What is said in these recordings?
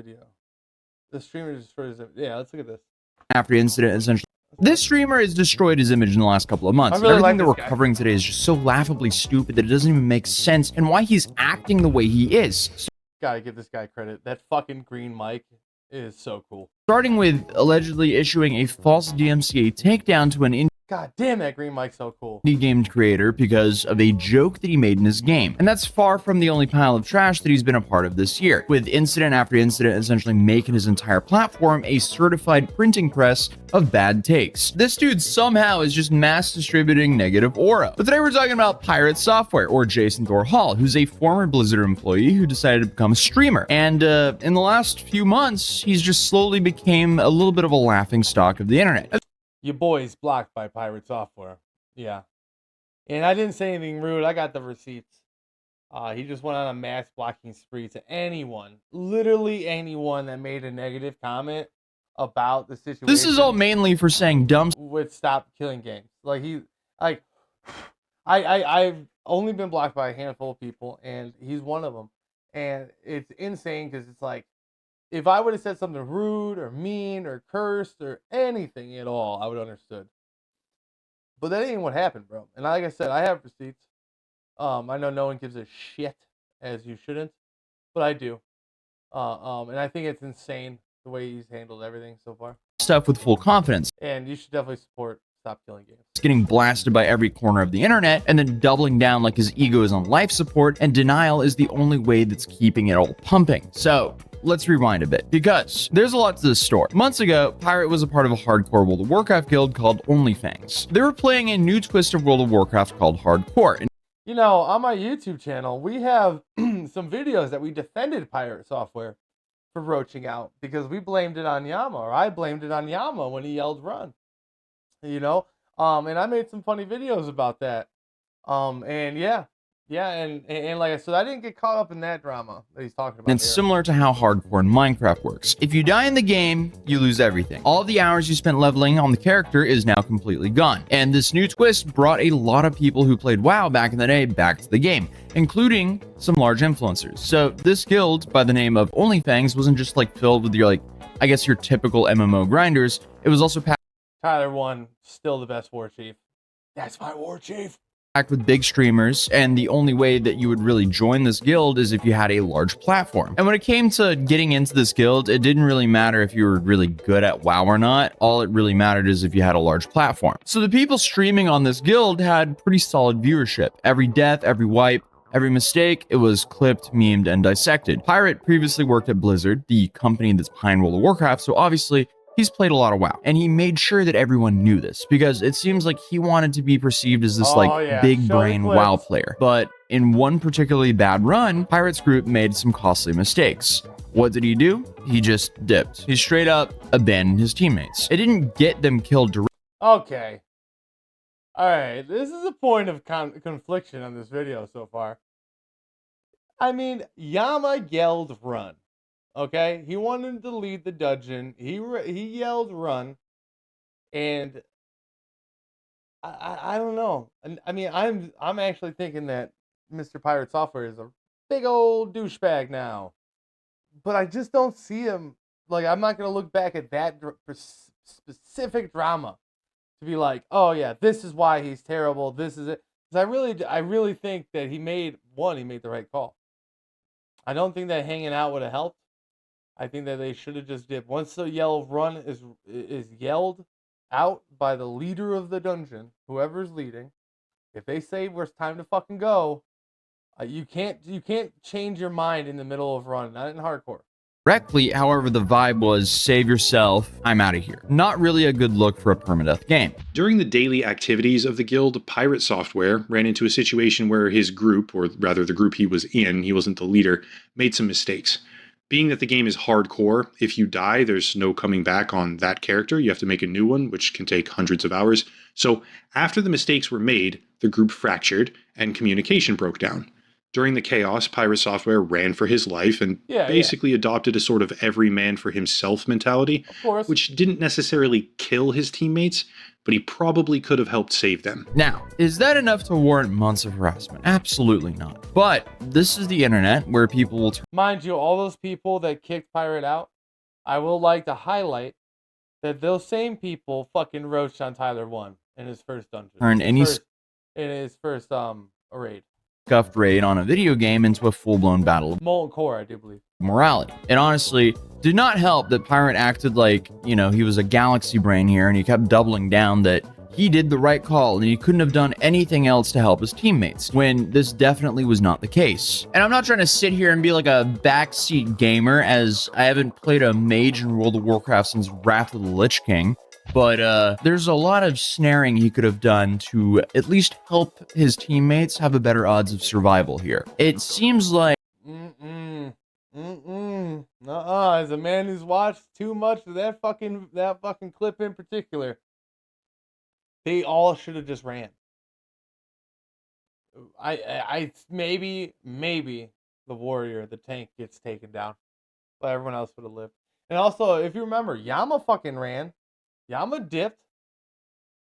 video. The streamer destroys it. Yeah, let's look at this. After incident, essentially. This streamer has destroyed his image in the last couple of months. I really Everything like that this we're guy. covering today is just so laughably stupid that it doesn't even make sense, and why he's acting the way he is. Gotta give this guy credit. That fucking green mic is so cool. Starting with allegedly issuing a false DMCA takedown to an God damn, that green mic's so cool. indie game creator because of a joke that he made in his game. And that's far from the only pile of trash that he's been a part of this year, with incident after incident essentially making his entire platform a certified printing press of bad takes. This dude somehow is just mass distributing negative aura. But today we're talking about Pirate Software, or Jason Thor Hall, who's a former Blizzard employee who decided to become a streamer. And in the last few months, he's just slowly became a little bit of a laughing stock of the internet. Your boy's blocked by Pirate Software. Yeah. And I didn't say anything rude. I got the receipts. He just went on a mass blocking spree to anyone, literally anyone that made a negative comment about the situation. This is all mainly for saying dumb would stop killing games. I've only been blocked by a handful of people, and he's one of them. And it's insane because it's like, if I would have said something rude or mean or cursed or anything at all, I would have understood. But that ain't what happened, bro. And like I said, I have receipts. I know no one gives a shit, as you shouldn't, but I do. And I think it's insane the way he's handled everything so far. stuff with full confidence. And you should definitely support Stop Killing Games. It's getting blasted by every corner of the internet and then doubling down like his ego is on life support and denial is the only way that's keeping it all pumping. So let's rewind a bit, because there's a lot to this story. Months ago, Pirate was a part of a hardcore World of Warcraft guild called OnlyFangs. They were playing a new twist of World of Warcraft called Hardcore. You know, on my YouTube channel, we have some videos that we defended Pirate Software for roaching out because we blamed it on Yama, or I blamed it on Yama when he yelled run. You know, and I made some funny videos about that. And and like I said, I didn't get caught up in that drama that he's talking about. And it's similar to how hardcore in Minecraft works. If you die in the game, you lose everything. All of the hours you spent leveling on the character is now completely gone. And this new twist brought a lot of people who played WoW back in the day back to the game, including some large influencers. So this guild by the name of OnlyFangs wasn't just like filled with your I guess your typical MMO grinders. It was also Tyler 1, still the best war chief. That's my war chief. packed with big streamers, and the only way that you would really join this guild is if you had a large platform. And when it came to getting into this guild, it didn't really matter if you were really good at WoW or not. All it really mattered is if you had a large platform. So the people streaming on this guild had pretty solid viewership. Every death, every wipe, every mistake, it was clipped, memed, and dissected. Pirate previously worked at Blizzard, the company that's behind World of Warcraft, so obviously he's played a lot of WoW, and he made sure that everyone knew this because it seems like he wanted to be perceived as this big brain WoW player. But in one particularly bad run, Pirate's group made some costly mistakes. What did he do? He just dipped. He straight up abandoned his teammates. It didn't get them killed directly. Okay. Alright, this is a point of confliction on this video so far. I mean, Yama yelled run. Okay, he wanted to lead the dungeon. He yelled run, and I don't know. I mean, I'm actually thinking that Mr. Pirate Software is a big old douchebag now, but I just don't see him. Like, I'm not gonna look back at that specific drama to be like, oh yeah, this is why he's terrible. This is it. Because I really think that he made the right call. I don't think that hanging out would have helped. I think that they should have just dipped. Once the yell of run is yelled out by the leader of the dungeon, whoever's leading, if they say it's time to fucking go, you can't change your mind in the middle of run, not in hardcore. However, the vibe was save yourself, I'm out of here. Not really a good look for a permadeath game. During the daily activities of the guild, Pirate Software ran into a situation where his group, or rather the group he was in, he wasn't the leader, made some mistakes. Being that the game is hardcore, if you die, there's no coming back on that character. You have to make a new one, which can take hundreds of hours. So after the mistakes were made, the group fractured and communication broke down. During the chaos, Pirate Software ran for his life and Yeah, basically adopted a sort of every man for himself mentality, of course. which didn't necessarily kill his teammates, but he probably could have helped save them. Now, is that enough to warrant months of harassment? Absolutely not. But this is the internet where people will Mind you, all those people that kicked Pirate out, I will like to highlight that those same people fucking roached on Tyler 1 in his first dungeon. turn any In his first raid. scuffed raid on a video game into a full-blown battle of Molten Core, I do believe. morality. It honestly did not help that Pirate acted like, you know, he was a galaxy brain here, and he kept doubling down that he did the right call and he couldn't have done anything else to help his teammates, when this definitely was not the case. And I'm not trying to sit here and be like a backseat gamer, as I haven't played a mage in World of Warcraft since Wrath of the Lich King, but there's a lot of snaring he could have done to at least help his teammates have a better odds of survival here. It seems like As a man who's watched too much of that fucking clip in particular, they all should have just ran. I maybe the warrior, the tank, gets taken down, but everyone else would have lived. And also, if you remember, Yama fucking ran. Yama dipped.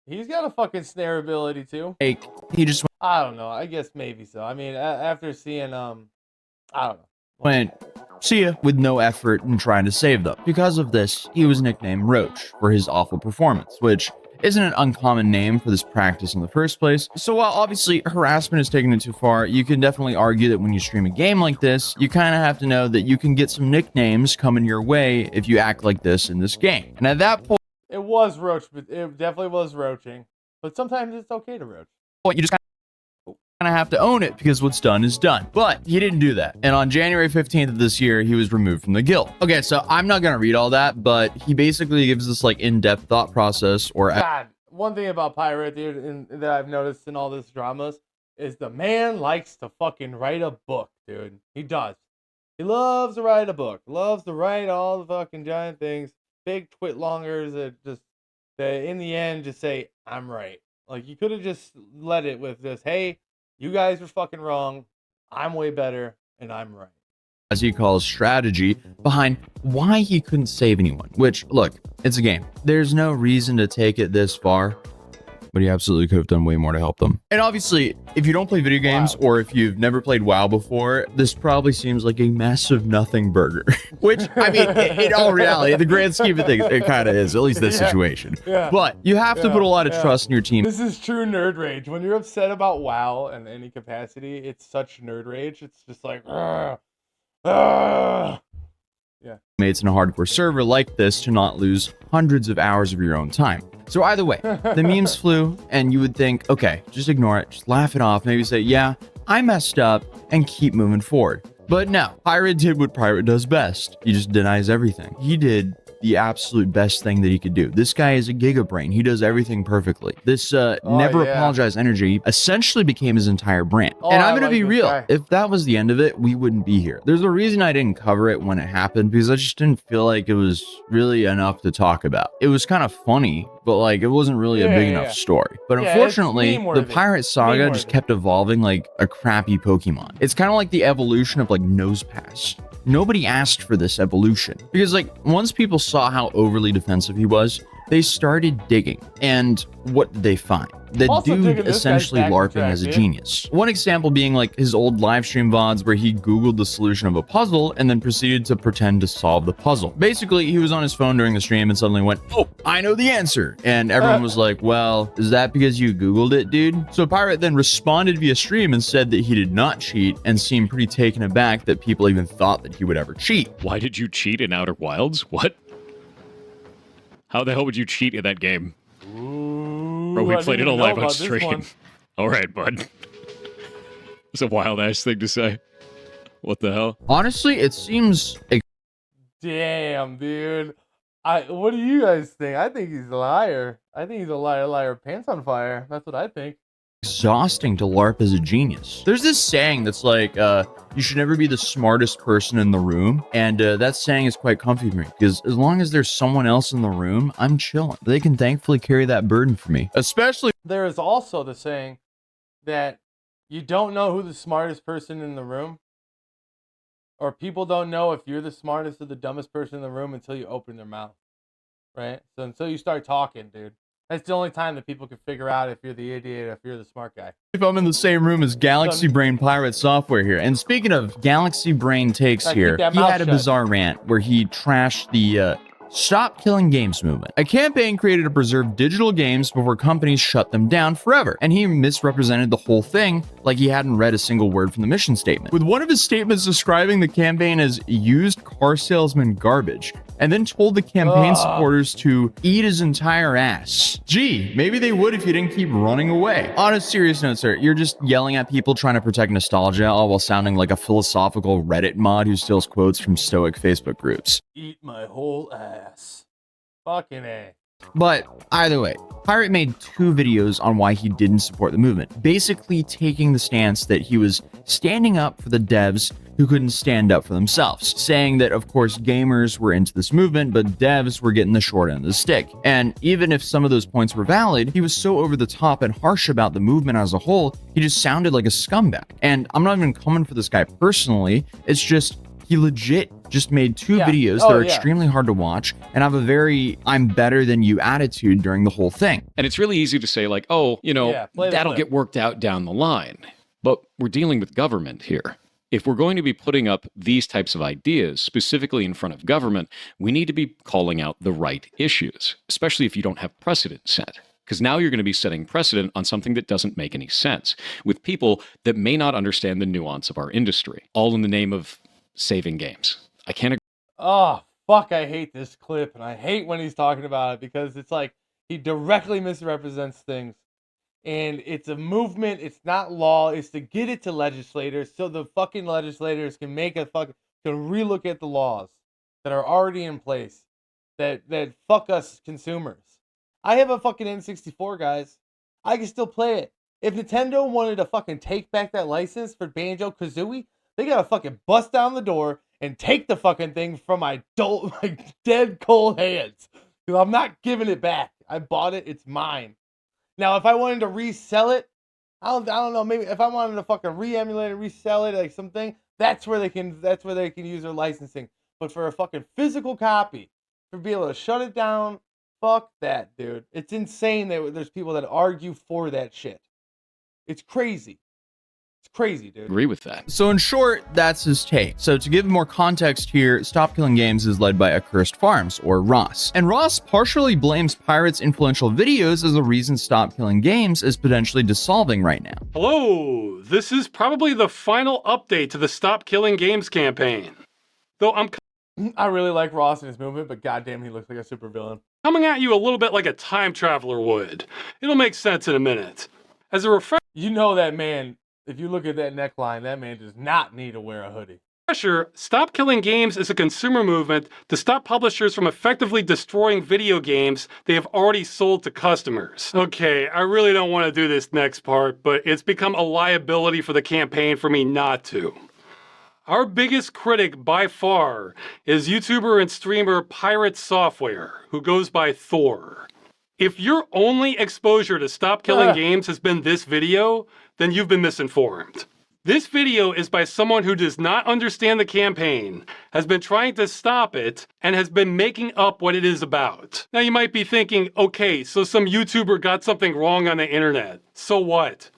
He's got a fucking snare ability too. he just I don't know. I guess maybe so. I mean, after seeing I don't know. went, see ya, with no effort in trying to save them. Because of this, he was nicknamed Roach for his awful performance, which isn't an uncommon name for this practice in the first place. So while obviously harassment is taken it too far, you can definitely argue that when you stream a game like this, you kind of have to know that you can get some nicknames coming your way if you act like this in this game. And at that point, It was roach, but it definitely was roaching. But sometimes it's okay to roach. you just kind of have to own it, because what's done is done. But he didn't do that. And on January 15th of this year, he was removed from the guild. Okay, so I'm not going to read all that, but he basically gives this like in-depth thought process or God, one thing about Pirate, dude, that I've noticed in all this dramas is the man likes to fucking write a book, dude. He does. He loves to write a book. Loves to write all the fucking giant things. Big twit longers that in the end just say, I'm right. Like, you could have just let it with this, hey, you guys are fucking wrong. I'm way better, and I'm right. as he calls, strategy behind why he couldn't save anyone. Which, look, it's a game. There's no reason to take it this far, but he absolutely could have done way more to help them. And obviously, if you don't play video games, or if you've never played WoW before, this probably seems like a massive nothing burger. Which, I mean, in all reality, in the grand scheme of things, it kind of is, at least this situation. Yeah. But you have to put a lot of trust in your team. This is true nerd rage. When you're upset about WoW in any capacity, it's such nerd rage. It's just like, "Ugh. Ugh." Mates in a hardcore server like this to not lose hundreds of hours of your own time. So either way, the memes flew, and you would think, okay, just ignore it, just laugh it off, maybe say, yeah, I messed up, and keep moving forward. But no, Pirate did what Pirate does best. He just denies everything. He did the absolute best thing that he could do. This guy is a gigabrain. He does everything perfectly. This never apologize energy essentially became his entire brand. And I'm gonna be real. If that was the end of it, we wouldn't be here. There's a reason I didn't cover it when it happened, because I just didn't feel like it was really enough to talk about. It was kind of funny, but like it wasn't really a big enough story. But unfortunately, the Pirate Saga just kept evolving like a crappy Pokemon. It's kind of like the evolution of like Nosepass. Nobody asked for this evolution, because like once people saw how overly defensive he was, they started digging. And what did they find? The dude essentially LARPing as a genius. One example being like his old live stream VODs where he Googled the solution of a puzzle and then proceeded to pretend to solve the puzzle. Basically, he was on his phone during the stream and suddenly went, oh, I know the answer. And everyone was like, well, is that because you Googled it, dude? So Pirate then responded via stream and said that he did not cheat, and seemed pretty taken aback that people even thought that he would ever cheat. Why did you cheat in Outer Wilds? What? How the hell would you cheat in that game? Bro, we played it all live on stream. All right, bud. It's a wild-ass thing to say. What the hell? Honestly, it seems... Damn, dude. What do you guys think? I think he's a liar. I think he's a liar, pants on fire. That's what I think. Exhausting to LARP as a genius. There's this saying that's like, you should never be the smartest person in the room. And that saying is quite comfy for me, because as long as there's someone else in the room, I'm chilling. They can thankfully carry that burden for me. Especially... There is also the saying that You don't know who the smartest person in the room, or people don't know if you're the smartest or the dumbest person in the room until you open their mouth, right? So until you start talking, dude, that's the only time that people can figure out if you're the idiot or if you're the smart guy. If I'm in the same room as Galaxy Brain Pirate Software here. And speaking of Galaxy Brain takes Keep here, that he mouth had a shut. bizarre rant where he trashed the Stop Killing Games movement, a campaign created to preserve digital games before companies shut them down forever. And he misrepresented the whole thing like he hadn't read a single word from the mission statement, with one of his statements describing the campaign as used car salesman garbage, and then told the campaign supporters to eat his entire ass. Gee, maybe they would if you didn't keep running away. On a serious note, sir, you're just yelling at people trying to protect nostalgia, all while sounding like a philosophical Reddit mod who steals quotes from stoic Facebook groups. Eat my whole ass. Fucking A. But either way, Pirate made 2 videos on why he didn't support the movement, basically taking the stance that he was standing up for the devs who couldn't stand up for themselves, saying that of course gamers were into this movement, but devs were getting the short end of the stick. And even if some of those points were valid, he was so over the top and harsh about the movement as a whole, he just sounded like a scumbag. And I'm not even coming for this guy personally, it's just he legit just made 2 videos that are extremely hard to watch and have a very I'm better than you attitude during the whole thing. And it's really easy to say like, oh, that'll get worked out down the line. But we're dealing with government here. If we're going to be putting up these types of ideas specifically in front of government, we need to be calling out the right issues, especially if you don't have precedent set. Because now you're going to be setting precedent on something that doesn't make any sense with people that may not understand the nuance of our industry, all in the name of saving games. I can't agree. Oh, fuck, I hate this clip, and I hate when he's talking about it because it's like he directly misrepresents things. And it's a movement, it's not law, it's to get it to legislators so the fucking legislators can can relook at the laws that are already in place that fuck us consumers. I have a fucking N64, guys. I can still play it. If Nintendo wanted to fucking take back that license for Banjo-Kazooie, they gotta fucking bust down the door and take the fucking thing from my dead cold hands. Because I'm not giving it back. I bought it, it's mine. Now, if I wanted to resell it, I don't know, maybe if I wanted to fucking re-emulate it, resell it, like something, that's where they can use their licensing. But for a fucking physical copy, to be able to shut it down, fuck that, dude. It's insane that there's people that argue for that shit. It's crazy. It's crazy, dude. Agree with that. So in short, that's his take. So to give more context here, Stop Killing Games is led by Accursed Farms, or Ross. And Ross partially blames Pirate's influential videos as the reason Stop Killing Games is potentially dissolving right now. Hello, this is probably the final update to the Stop Killing Games campaign. Though I really like Ross and his movement, but goddamn, he looks like a supervillain. Coming at you a little bit like a time traveler would. It'll make sense in a minute. As a refresher, You know that man, if you look at that neckline, that man does not need to wear a hoodie. Stop Killing Games is a consumer movement to stop publishers from effectively destroying video games they have already sold to customers. Okay, I really don't want to do this next part, but it's become a liability for the campaign for me not to. Our biggest critic by far is YouTuber and streamer Pirate Software, who goes by Thor. If your only exposure to Stop Killing Games has been this video, then you've been misinformed. This video is by someone who does not understand the campaign, has been trying to stop it, and has been making up what it is about. Now you might be thinking, okay, so some YouTuber got something wrong on the internet. So what?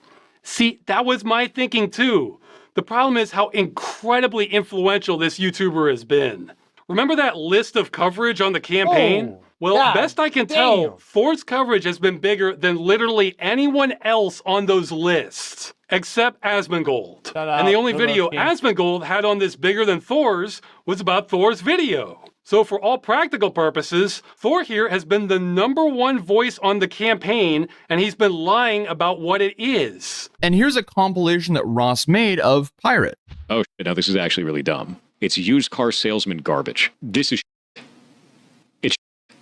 See, that was my thinking too. The problem is how incredibly influential this YouTuber has been. Remember that list of coverage on the campaign? Oh, well, God best I can tell, Thor's coverage has been bigger than literally anyone else on those lists, except Asmongold. And the only video Asmongold had on this bigger than Thor's was about Thor's video. So for all practical purposes, Thor here has been the #1 voice on the campaign, and he's been lying about what it is. And here's a compilation that Ross made of Pirate. Oh, shit, now this is actually really dumb. It's used car salesman garbage. This is shit. It's shit.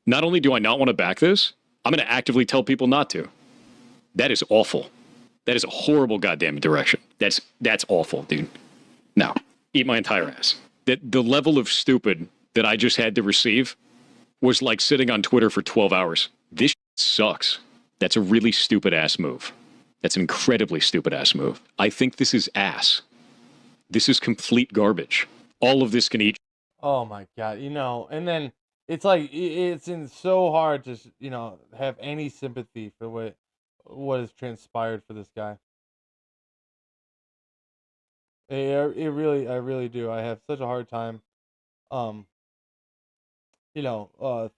Not only do I not want to back this, I'm going to actively tell people not to. That is awful. That is a horrible goddamn direction. That's awful, dude. Now, eat my entire ass. The level of stupid that I just had to receive was like sitting on Twitter for 12 hours. This shit sucks. That's a really stupid ass move. That's an incredibly stupid ass move. I think this is ass. This is complete garbage. All of this can eat. Oh my god, and then it's like it's so hard to have any sympathy for what has transpired for this guy. I really do. I have such a hard time,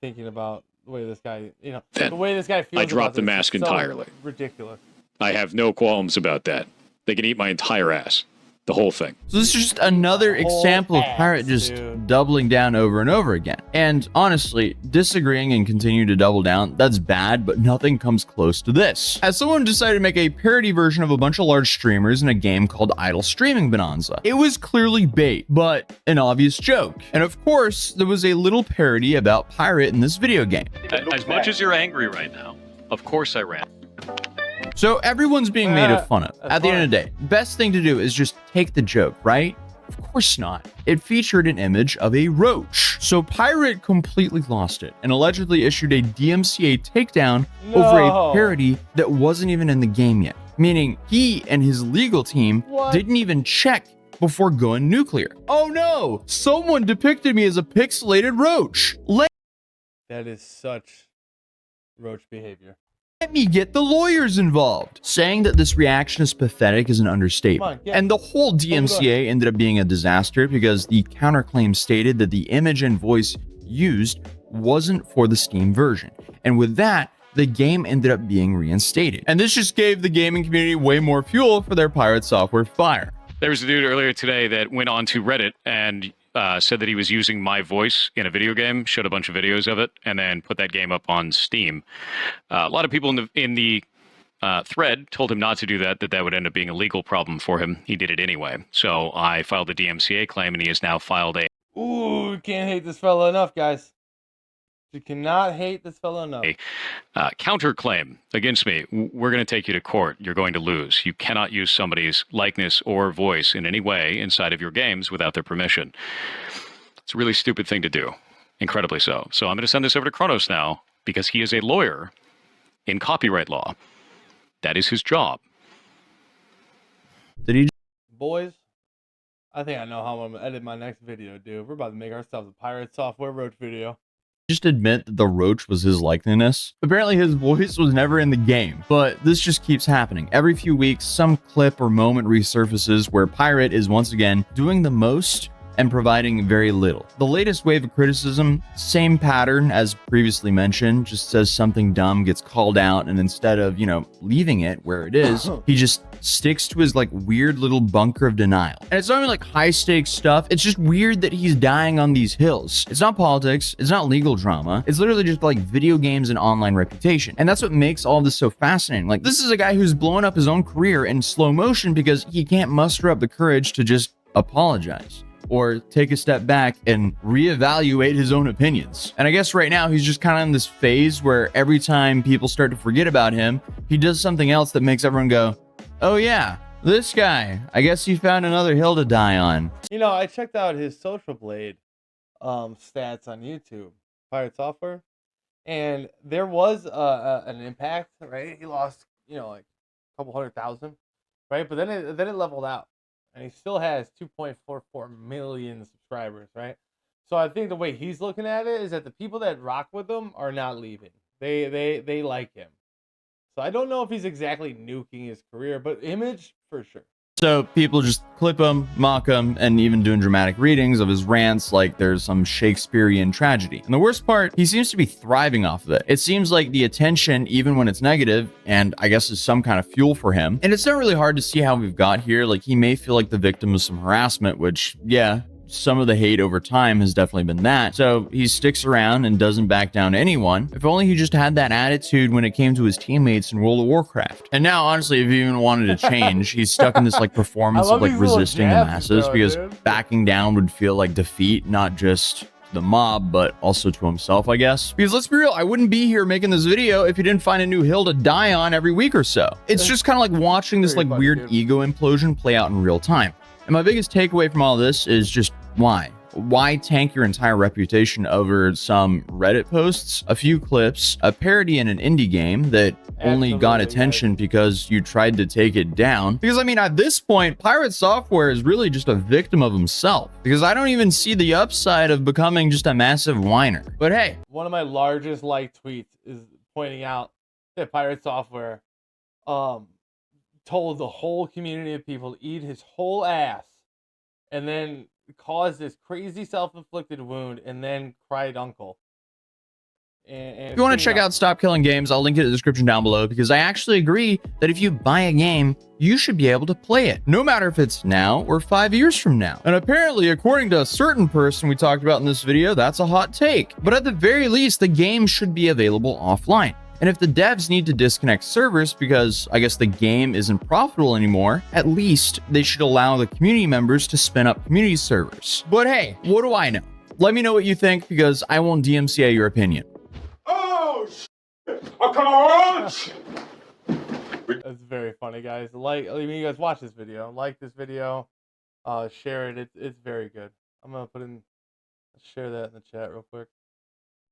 thinking about the way this guy, Then the way this guy feels. I dropped about the this mask is so entirely. ridiculous. I have no qualms about that. They can eat my entire ass. The whole thing. So this is just another The whole example of ass, Pirate just dude. doubling down over and over again. And honestly, disagreeing and continuing to double down, that's bad, but nothing comes close to this. As someone decided to make a parody version of a bunch of large streamers in a game called Idle Streaming Bonanza. It was clearly bait, but an obvious joke. And of course, there was a little parody about Pirate in this video game. As much as you're angry right now, of course I ran. So everyone's being made of fun of. That's At the end of the fine. day, best thing to do is just take the joke, right? Of course not. It featured an image of a roach. So Pirate completely lost it and allegedly issued a DMCA takedown over a No. parody that wasn't even in the game yet. Meaning he and his legal team What? didn't even check before going nuclear. Oh no! Someone depicted me as a pixelated roach. That is such roach behavior. Let me get the lawyers involved. Saying that this reaction is pathetic is an understatement. Come on, get And the whole Hold DMCA ended up being a disaster because the counterclaim stated that the image and voice used wasn't for the Steam version. And with that, the game ended up being reinstated. And this just gave the gaming community way more fuel for their Pirate Software fire. There was a dude earlier today that went on to Reddit and said that he was using my voice in a video game, showed a bunch of videos of it, and then put that game up on Steam. A lot of people in the thread told him not to do that, that would end up being a legal problem for him. He did it anyway. So I filed a DMCA claim, and he has now filed a Ooh, you can't hate this fella enough, guys. You cannot hate this fella enough. counterclaim against me. We're going to take you to court. You're going to lose. You cannot use somebody's likeness or voice in any way inside of your games without their permission. It's a really stupid thing to do. Incredibly so. So I'm going to send this over to Kronos now because he is a lawyer in copyright law. That is his job. Did he Boys, I think I know how I'm going to edit my next video, dude. We're about to make ourselves a Pirate Software roach video. just admit that the roach was his likeness? Apparently his voice was never in the game, but this just keeps happening. Every few weeks, some clip or moment resurfaces where Pirate is once again doing the most and providing very little. The latest wave of criticism, same pattern as previously mentioned, just says something dumb, gets called out, and instead of, leaving it where it is, he just sticks to his weird little bunker of denial. And it's not even high stakes stuff. It's just weird that he's dying on these hills. It's not politics. It's not legal drama. It's literally just video games and online reputation. And that's what makes all of this so fascinating. This is a guy who's blowing up his own career in slow motion because he can't muster up the courage to just apologize or take a step back and reevaluate his own opinions. And I guess right now he's just kind of in this phase where every time people start to forget about him, he does something else that makes everyone go, oh yeah, this guy, I guess he found another hill to die on. I checked out his Social Blade stats on YouTube, Pirate Software, and there was an impact, right? He lost, a couple 100,000, right? But then it leveled out, and he still has 2.44 million subscribers, right? So I think the way he's looking at it is that the people that rock with him are not leaving. They like him. So I don't know if he's exactly nuking his career, but image for sure. So people just clip him, mock him, and even doing dramatic readings of his rants like there's some Shakespearean tragedy. And the worst part, he seems to be thriving off of it. It seems like the attention, even when it's negative, and I guess is some kind of fuel for him. And it's not really hard to see how we've got here. He may feel like the victim of some harassment, which, yeah, some of the hate over time has definitely been that. So he sticks around and doesn't back down to anyone. If only he just had that attitude when it came to his teammates in World of Warcraft. And now, honestly, if he even wanted to change, he's stuck in this performance I of love these little resisting the jabs masses he's because throwing, dude. backing down would feel like defeat, not just the mob, but also to himself, I guess. Because let's be real, I wouldn't be here making this video if he didn't find a new hill to die on every week or so. It's just kind of like watching this Pretty funny, weird dude. ego implosion play out in real time. And my biggest takeaway from all this is just why? why tank your entire reputation over some Reddit posts, a few clips, a parody in an indie game that only got Absolutely, attention because you tried to take it down? Because I mean, at this point, Pirate Software is really just a victim of himself, because I don't even see the upside of becoming just a massive whiner. But hey, one of my largest liked tweets is pointing out that Pirate Software told the whole community of people to eat his whole ass and then caused this crazy self-inflicted wound and then cried uncle. And if you want to check out Stop Killing Games, I'll link it in the description down below, because I actually agree that if you buy a game, you should be able to play it, no matter if it's now or 5 years from now. And apparently, according to a certain person we talked about in this video, that's a hot take. But at the very least, the game should be available offline. And if the devs need to disconnect servers because I guess the game isn't profitable anymore, at least they should allow the community members to spin up community servers. But hey, what do I know? Let me know what you think, because I won't DMCA your opinion. Oh, oh, come on! That's very funny, guys. Like, I mean, you guys watch this video, like this video, share it. It's very good. I'm gonna share that in the chat real quick.